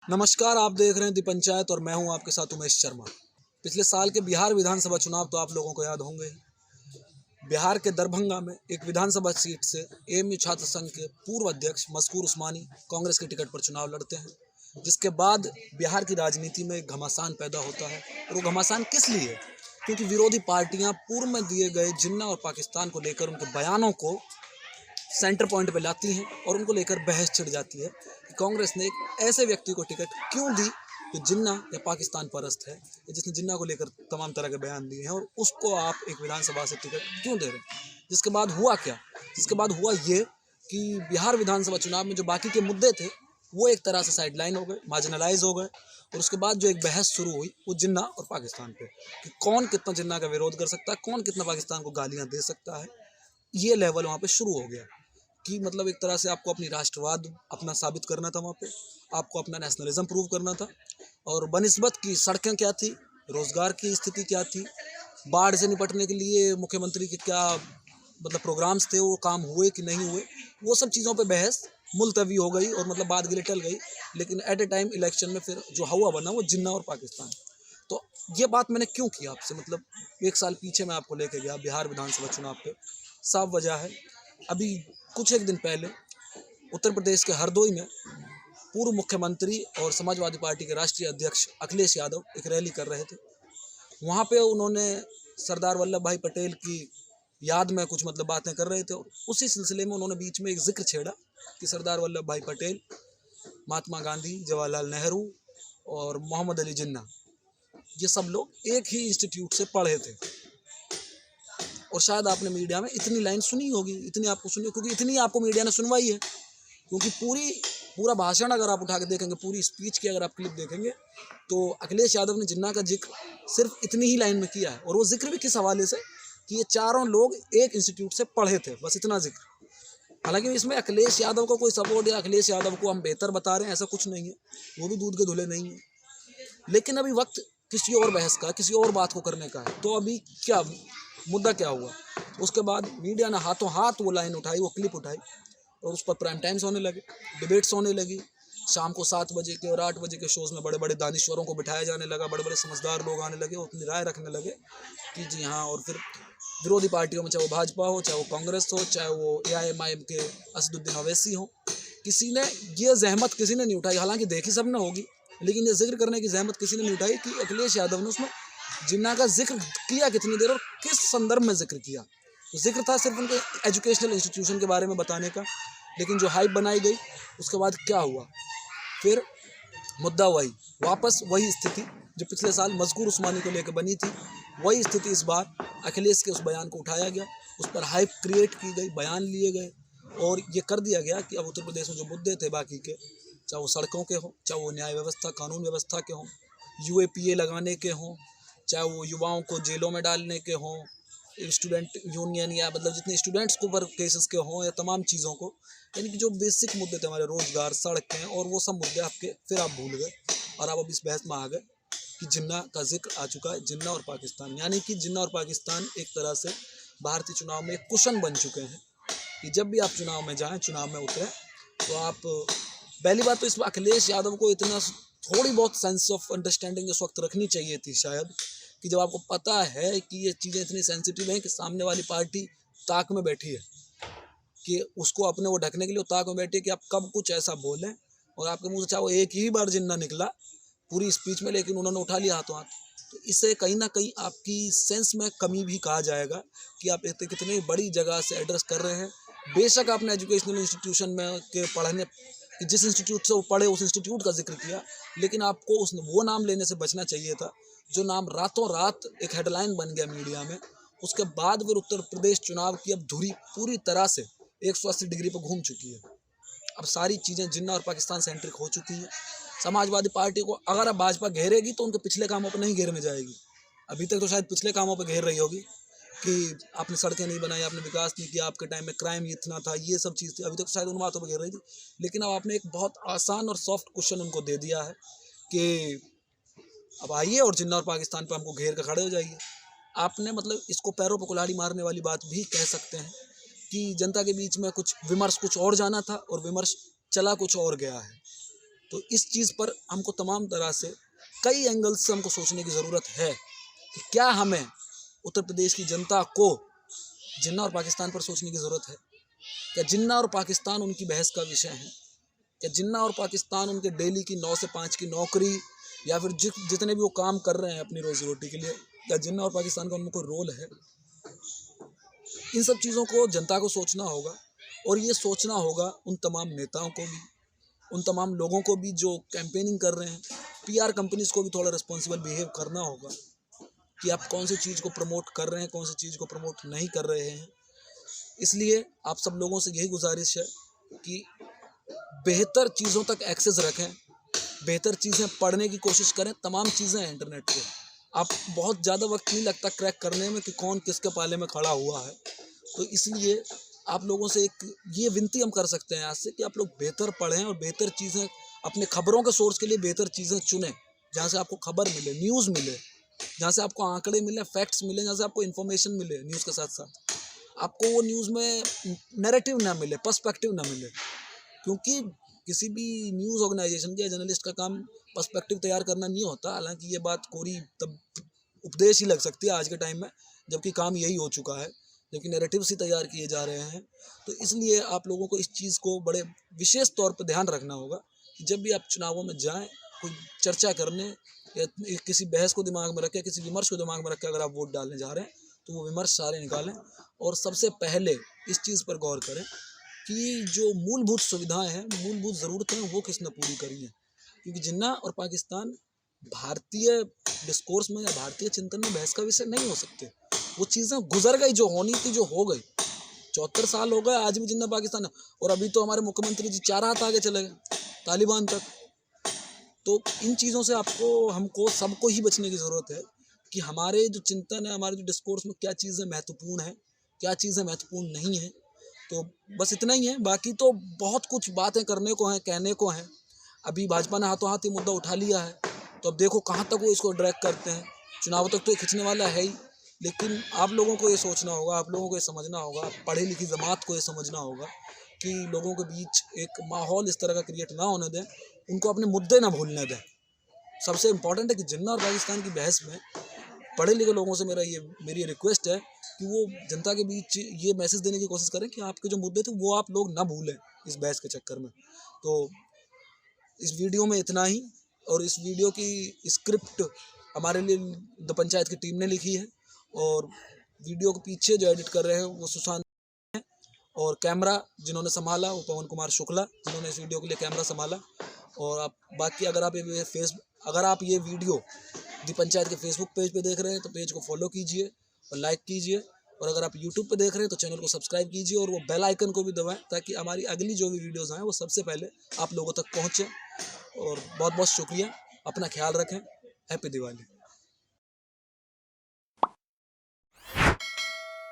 नमस्कार, आप देख रहे हैं दी पंचायत और मैं हूं आपके साथ उमेश शर्मा। पिछले साल के बिहार विधानसभा चुनाव तो आप लोगों को याद होंगे ही। बिहार के दरभंगा में एक विधानसभा सीट से एएमयू छात्र संघ के पूर्व अध्यक्ष मशकूर उस्मानी कांग्रेस के टिकट पर चुनाव लड़ते हैं, जिसके बाद बिहार की राजनीति में घमासान पैदा होता है। और वो घमासान किस लिए? क्योंकि विरोधी पार्टियां पूर्व में दिए गए जिन्ना और पाकिस्तान को लेकर उनके बयानों को सेंटर पॉइंट पे लाती हैं और उनको लेकर बहस छिड़ जाती है कि कांग्रेस ने एक ऐसे व्यक्ति को टिकट क्यों दी जो जिन्ना या पाकिस्तान परस्त है, जिसने जिन्ना को लेकर तमाम तरह के बयान दिए हैं, और उसको आप एक विधानसभा से टिकट क्यों दे रहे हैं। जिसके बाद हुआ क्या? जिसके बाद हुआ ये कि बिहार विधानसभा चुनाव में जो बाकी के मुद्दे थे वो एक तरह से साइडलाइन हो गए, मार्जिनलाइज हो गए। और उसके बाद जो एक बहस शुरू हुई वो जिन्ना और पाकिस्तान पे, कि कौन कितना जिन्ना का विरोध कर सकता है, कौन कितना पाकिस्तान को गालियाँ दे सकता है। ये लेवल वहाँ पे शुरू हो गया कि मतलब एक तरह से आपको अपनी राष्ट्रवाद अपना साबित करना था, वहाँ पे आपको अपना नेशनलिज्म प्रूव करना था। और बनिस्बत की सड़कें क्या थी, रोज़गार की स्थिति क्या थी, बाढ़ से निपटने के लिए मुख्यमंत्री के क्या मतलब प्रोग्राम्स थे, वो काम हुए कि नहीं हुए, वो सब चीज़ों पे बहस मुलतवी हो गई और मतलब बात के लिए टल गई। लेकिन एट ए टाइम इलेक्शन में फिर जो हवा बना वो जिन्ना और पाकिस्तान। तो ये बात मैंने क्यों की आपसे, मतलब एक साल पीछे मैं आपको लेके गया बिहार विधानसभा चुनाव पे। साफ वजह है, अभी कुछ एक दिन पहले उत्तर प्रदेश के हरदोई में पूर्व मुख्यमंत्री और समाजवादी पार्टी के राष्ट्रीय अध्यक्ष अखिलेश यादव एक रैली कर रहे थे। वहाँ पे उन्होंने सरदार वल्लभ भाई पटेल की याद में कुछ मतलब बातें कर रहे थे, और उसी सिलसिले में उन्होंने बीच में एक जिक्र छेड़ा कि सरदार वल्लभ भाई पटेल, महात्मा गांधी, जवाहरलाल नेहरू और मोहम्मद अली जिन्ना, ये सब लोग एक ही इंस्टीट्यूट से पढ़े थे। और शायद आपने मीडिया में इतनी लाइन सुनी होगी, इतनी आपको सुनी, क्योंकि इतनी आपको मीडिया ने सुनवाई है। क्योंकि पूरा भाषण अगर आप उठा के देखेंगे, पूरी स्पीच की अगर आप क्लिप देखेंगे, तो अखिलेश यादव ने जिन्ना का जिक्र सिर्फ इतनी ही लाइन में किया है। और वो जिक्र भी किस हवाले से कि ये चारों लोग एक इंस्टीट्यूट से पढ़े थे, बस इतना जिक्र। हालांकि इसमें अखिलेश यादव का कोई सपोर्ट या अखिलेश यादव को हम बेहतर बता रहे हैं ऐसा कुछ नहीं है, वो भी दूध के धुले नहीं है। लेकिन अभी वक्त किसी और बहस का, किसी और बात को करने का है। तो अभी क्या मुद्दा क्या हुआ? उसके बाद मीडिया ने हाथों हाथ वो लाइन उठाई, वो क्लिप उठाई, और उस पर प्राइम टाइम्स होने लगे, डिबेट्स होने लगी। शाम को 7 बजे के और 8 बजे के शोज़ में बड़े बड़े दानिश्वरों को बिठाया जाने लगा, बड़े बड़े समझदार लोग आने लगे, अपनी राय रखने लगे कि जी हाँ। और फिर विरोधी पार्टियों में, चाहे वो भाजपा हो, चाहे वो कांग्रेस हो, चाहे वो एआईएमआईएम के असदुद्दीन ओवैसी हो, किसी ने ये जहमत किसी ने नहीं उठाई। हालांकि देखी सब ने होगी, लेकिन ये जिक्र करने की जहमत किसी ने नहीं उठाई कि अखिलेश यादव ने उसमें जिन्ना का जिक्र किया कितनी देर और किस संदर्भ में जिक्र किया। तो जिक्र था सिर्फ उनके एजुकेशनल इंस्टीट्यूशन के बारे में बताने का। लेकिन जो हाइप बनाई गई, उसके बाद क्या हुआ? फिर मुद्दा वापस वही स्थिति जो पिछले साल मशकूर उस्मानी को लेकर बनी थी, वही स्थिति इस बार अखिलेश के उस बयान को उठाया गया, उस पर हाइप क्रिएट की गई, बयान लिए गए, और ये कर दिया गया कि अब उत्तर प्रदेश में जो मुद्दे थे बाकी के, चाहे वो सड़कों के हों, चाहे वो न्याय व्यवस्था, कानून व्यवस्था के हों, यूएपीए लगाने के हों, चाहे वो युवाओं को जेलों में डालने के हों, स्टूडेंट यूनियन या मतलब जितने स्टूडेंट्स को ऊपर केसेस के हों, या तमाम चीज़ों को, यानी कि जो बेसिक मुद्दे थे हमारे, रोज़गार, सड़कें, और वो सब मुद्दे आपके फिर आप भूल गए और आप अब इस बहस में आ गए कि जिन्ना का जिक्र आ चुका है, जिन्ना और पाकिस्तान। यानी कि जिन्ना और पाकिस्तान एक तरह से भारतीय चुनाव में एक कुशन बन चुके हैं कि जब भी आप चुनाव में जाएँ, चुनाव में उतरें, तो आप पहली बात तो इस अखिलेश यादव को इतना थोड़ी बहुत सेंस ऑफ अंडरस्टैंडिंग उस वक्त रखनी चाहिए थी शायद, कि जब आपको पता है कि ये चीज़ें इतनी सेंसिटिव हैं कि सामने वाली पार्टी ताक में बैठी है, कि उसको अपने वो ढकने के लिए ताक में बैठी है कि आप कब कुछ ऐसा बोलें, और आपके मुंह से चाहे वो एक ही बार जिन्ना निकला पूरी स्पीच में, लेकिन उन्होंने उठा लिया हाथों हाथ। तो इससे कहीं ना कहीं आपकी सेंस में कमी भी कहा जाएगा कि आप कितनी बड़ी जगह से एड्रेस कर रहे हैं। बेशक आपने एजुकेशनल इंस्टीट्यूशन में के पढ़ने कि जिस इंस्टीट्यूट से वो पढ़े उस इंस्टीट्यूट का जिक्र किया, लेकिन आपको वो नाम लेने से बचना चाहिए था जो नाम रातों रात एक हेडलाइन बन गया मीडिया में। उसके बाद फिर उत्तर प्रदेश चुनाव की अब धुरी पूरी तरह से 180 डिग्री पर घूम चुकी है। अब सारी चीज़ें जिन्ना और पाकिस्तान सेंट्रिक हो चुकी हैं। समाजवादी पार्टी को अगर अब भाजपा घेरेगी तो उनके पिछले कामों पर नहीं घेर में जाएगी। अभी तक तो शायद पिछले कामों पर घेर रही होगी कि आपने सड़कें नहीं बनाई, आपने विकास नहीं किया, आपके टाइम में क्राइम इतना था, ये सब चीज़ थी। अभी तक तो शायद उन बातों पर घेर रही थी, लेकिन अब आपने एक बहुत आसान और सॉफ्ट क्वेश्चन उनको दे दिया है कि अब आइए और जिन्ना और पाकिस्तान पर हमको घेर कर खड़े हो जाइए। आपने मतलब इसको पैरों पर कुल्हाड़ी मारने वाली बात भी कह सकते हैं कि जनता के बीच में कुछ विमर्श कुछ और जाना था और विमर्श चला कुछ और गया है। तो इस चीज़ पर हमको तमाम तरह से कई एंगल्स से हमको सोचने की ज़रूरत है कि क्या हमें उत्तर प्रदेश की जनता को जिन्ना और पाकिस्तान पर सोचने की ज़रूरत है। क्या जिन्ना और पाकिस्तान उनकी बहस का विषय है? क्या जिन्ना और पाकिस्तान उनके डेली की 9 से 5 की नौकरी या फिर जितने भी वो काम कर रहे हैं अपनी रोजी रोटी के लिए, क्या जिन्ना और पाकिस्तान का उनमें कोई रोल है? इन सब चीज़ों को जनता को सोचना होगा और ये सोचना होगा उन तमाम नेताओं को भी, उन तमाम लोगों को भी जो कैंपेनिंग कर रहे हैं। पीआर कंपनीज़ को भी थोड़ा रिस्पॉन्सिबल बिहेव करना होगा कि आप कौन सी चीज़ को प्रमोट कर रहे हैं, कौन सी चीज़ को प्रमोट नहीं कर रहे हैं। इसलिए आप सब लोगों से यही गुजारिश है कि बेहतर चीज़ों तक एक्सेस रखें, बेहतर चीज़ें पढ़ने की कोशिश करें। तमाम चीज़ें हैं इंटरनेट पे, आप बहुत ज़्यादा वक्त नहीं लगता क्रैक करने में कि कौन किसके पाले में खड़ा हुआ है। तो इसलिए आप लोगों से एक ये विनती हम कर सकते हैं आज से कि आप लोग बेहतर पढ़ें और बेहतर चीज़ें अपने खबरों के सोर्स के लिए बेहतर चीज़ें चुनें, जहाँ से आपको खबर मिले, न्यूज़ मिले, जहाँ से आपको आंकड़े मिले, फैक्ट्स मिले, जहाँ से आपको इन्फॉर्मेशन मिले। न्यूज़ के साथ साथ आपको वो न्यूज़ में नैरेटिव ना मिले, पर्सपेक्टिव ना मिले, क्योंकि किसी भी न्यूज़ ऑर्गेनाइजेशन के जर्नलिस्ट का काम पर्सपेक्टिव तैयार करना नहीं होता। हालांकि ये बात कोरी तब उपदेश ही लग सकती है आज के टाइम में, जबकि काम यही हो चुका है, जबकि नैरेटिव्स ही तैयार किए जा रहे हैं। तो इसलिए आप लोगों को इस चीज़ को बड़े विशेष तौर पर ध्यान रखना होगा कि जब भी आप चुनावों में जाएँ, कोई चर्चा करने या किसी बहस को दिमाग में रखें, किसी विमर्श को दिमाग में रख के अगर आप वोट डालने जा रहे हैं तो वो विमर्श सारे निकालें और सबसे पहले इस चीज़ पर गौर करें कि जो मूलभूत सुविधाएं हैं, मूलभूत ज़रूरतें हैं, वो किसने पूरी करी हैं। क्योंकि जिन्ना और पाकिस्तान भारतीय डिस्कोर्स में या भारतीय चिंतन में बहस का विषय नहीं हो सकते। वो चीज़ें गुजर गई, जो होनी थी, जो हो गई। 74 साल हो गए, आज भी जिन्ना पाकिस्तान है। और अभी तो हमारे मुख्यमंत्री जी 4 हाथ आगे चले गए तालिबान तक। तो इन चीज़ों से हमको सबको ही बचने की ज़रूरत है कि हमारे जो चिंतन है, हमारे जो डिस्कोर्स में क्या चीज़ें महत्वपूर्ण है, क्या चीज़ें महत्वपूर्ण नहीं है। तो बस इतना ही है, बाकी तो बहुत कुछ बातें करने को हैं, कहने को हैं। अभी भाजपा ने हाथों हाथ ये मुद्दा उठा लिया है, तो अब देखो कहाँ तक वो इसको ड्रैग करते हैं। चुनाव तक तो ये खिंचने वाला है ही, लेकिन आप लोगों को ये सोचना होगा, आप लोगों को ये समझना होगा, पढ़ी लिखी जमात को ये समझना होगा कि लोगों के बीच एक माहौल इस तरह का क्रिएट ना होने दें, उनको अपने मुद्दे ना भूलने दें। सबसे इम्पोर्टेंट है कि जिन्ना और पाकिस्तान की बहस में पढ़े लिखे लोगों से मेरी रिक्वेस्ट है कि वो जनता के बीच ये मैसेज देने की कोशिश करें कि आपके जो मुद्दे थे वो आप लोग ना भूलें इस बहस के चक्कर में। तो इस वीडियो में इतना ही, और इस वीडियो की स्क्रिप्ट हमारे लिए द पंचायत की टीम ने लिखी है और वीडियो के पीछे जो एडिट कर रहे हैं वो सुशांत हैं, और कैमरा जिन्होंने संभाला वो पवन कुमार शुक्ला, जिन्होंने इस वीडियो के लिए कैमरा संभाला। और आप बाकी अगर आप ये वीडियो दी पंचायत के फेसबुक पेज पे देख रहे हैं तो पेज को फॉलो कीजिए और लाइक कीजिए, और अगर आप यूट्यूब पे देख रहे हैं तो चैनल को सब्सक्राइब कीजिए और वो बेल आइकन को भी दबाएं ताकि हमारी अगली जो भी वीडियोज़ आएँ वो सबसे पहले आप लोगों तक पहुँचें। और बहुत बहुत शुक्रिया, अपना ख्याल रखें, हैप्पी दिवाली।